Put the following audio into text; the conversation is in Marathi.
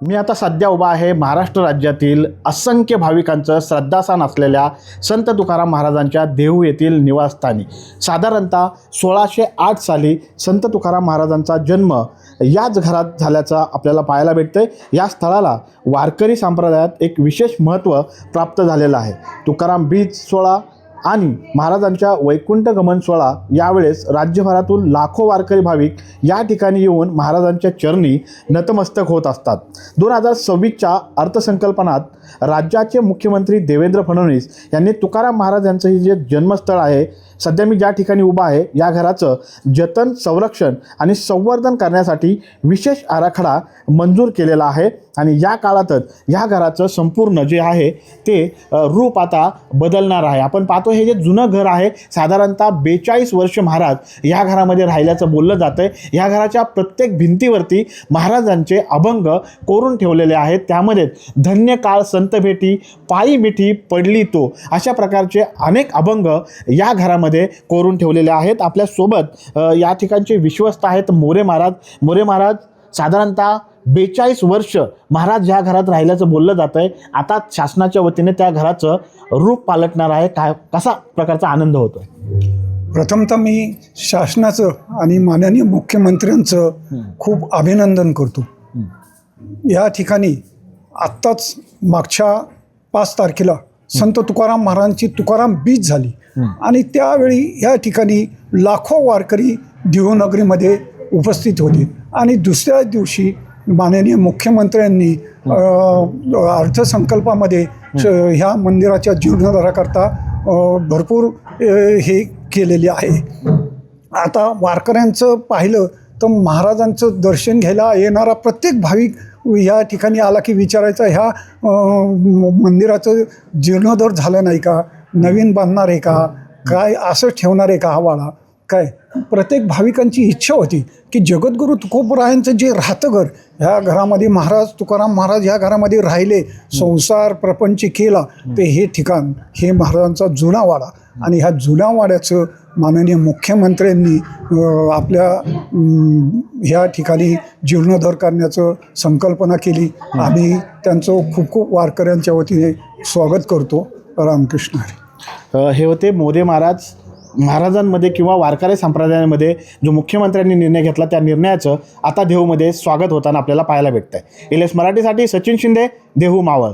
मी आता सध्या उभा आहे महाराष्ट्र राज्यातील असंख्य भाविकांचं श्रद्धास्थान असलेल्या संत तुकाराम महाराजांच्या देहू येथील निवासस्थानी। साधारणतः 1608 साली संत तुकाराम महाराजांचा जन्म याच घरात झाल्याचा आपल्याला पाहायला भेटते। या स्थळाला वारकरी संप्रदायात एक विशेष महत्त्व प्राप्त झालेलं आहे। तुकाराम बीज सोहळा आणि महाराजांच्या वैकुंठ गमन सोहळा यावेळेस राज्यभरातून लाखो वारकरी भाविक या ठिकाणी येऊन महाराजांच्या चरणी नतमस्तक होत असतात। 2026च्या अर्थसंकल्पनात राज्याचे मुख्यमंत्री देवेंद्र फडणवीस यांनी तुकाराम महाराज यांचं हे जे जन्मस्थळ आहे, सध्या मी ज्या ठिकाणी उभा आहे या घराचं जतन, संरक्षण आणि संवर्धन करण्यासाठी विशेष आराखडा मंजूर केलेला आहे। आणि या काळातच या घराचं संपूर्ण जे आहे ते रूप आता बदलणार आहे। आपण पाहतो हे जे जुनं घर आहे, साधारणतः 42 वर्ष महाराज या घरामध्ये राहिल्याचं बोललं जातं आहे। या घराच्या प्रत्येक भिंतीवरती महाराजांचे अभंग कोरून ठेवलेले आहेत। त्यामध्ये धन्य काळ संत भेटी, पायी मिठी पडली तो, अशा प्रकारचे अनेक अभंग या घरामध्ये कोरून ठेवलेले आहेत। आपल्यासोबत या ठिकाणचे विश्वस्त आहेत मोरे महाराज। मोरे महाराज, साधारणतः 42 वर्ष महाराज या घरात राहिल्याचं बोललं जातं आहे। आता शासनाच्या वतीने त्या घराचं रूप पालटणार आहे। कसा प्रकारचा आनंद होतो? प्रथमतः मी शासनाचं आणि माननीय मुख्यमंत्र्यांचं खूप अभिनंदन करतो। या ठिकाणी आत्ताच मागच्या 5 तारखेला संत तुकाराम महाराजांची तुकाराम बीज झाली आणि त्यावेळी या ठिकाणी लाखो वारकरी देहूनगरीमध्ये उपस्थित होते आणि दुसऱ्या दिवशी माननीय मुख्यमंत्र्यांनी अर्थसंकल्पामध्ये ह्या मंदिराच्या जीर्णोद्धाराकरता भरपूर हे केलेले आहे। आता वारकऱ्यांचं पाहिलं तर महाराजांचं दर्शन घ्यायला येणारा प्रत्येक भाविक या ठिकाणी आला की विचारायचा, ह्या मंदिराचं जीर्णोद्धार झालं नाही का, नवीन बांधणार आहे का, काय असं ठेवणार आहे का हा वाडा काय। प्रत्येक भाविकांची इच्छा होती की जगद्गुरू तुकोबरायांचं जे राहतं घर, ह्या घरामध्ये महाराज तुकाराम महाराज ह्या घरामध्ये राहिले, संसार प्रपंच केला, ते हे ठिकाण हे महाराजांचा जुना वाडा आणि ह्या जुन्या वाड्याचं माननीय मुख्यमंत्र्यांनी आपल्या ह्या ठिकाणी जीर्णोद्धार करण्याचं संकल्पना केली। आम्ही त्यांचं खूप खूप वारकऱ्यांच्या वतीने स्वागत करतो। रामकृष्ण हरी। हे होते मोरे महाराज। महाराजांमध्ये किंवा वारकरी संप्रदायामध्ये जो मुख्यमंत्र्यांनी निर्णय घेतला त्या निर्णयाचं आता देहूमध्ये स्वागत होताना आपल्याला पाहायला भेटतं आहे। LS मराठीसाठी सचिन शिंदे, देहू मावळ।